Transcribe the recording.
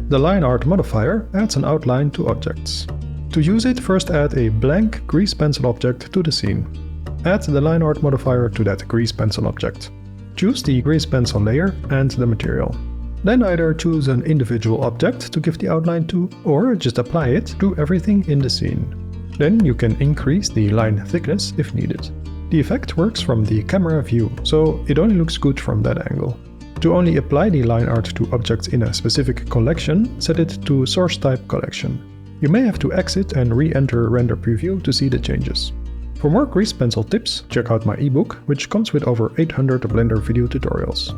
The Line Art Modifier adds an outline to objects. To use it, first add a blank grease pencil object to the scene. Add the Line Art Modifier to that grease pencil object. Choose the grease pencil layer and the material. Then either choose an individual object to give the outline to, or just apply it to everything in the scene. Then you can increase the line thickness if needed. The effect works from the camera view, so it only looks good from that angle. To only apply the line art to objects in a specific collection, set it to source type collection. You may have to exit and re-enter render preview to see the changes. For more grease pencil tips, check out my ebook, which comes with over 800 Blender video tutorials.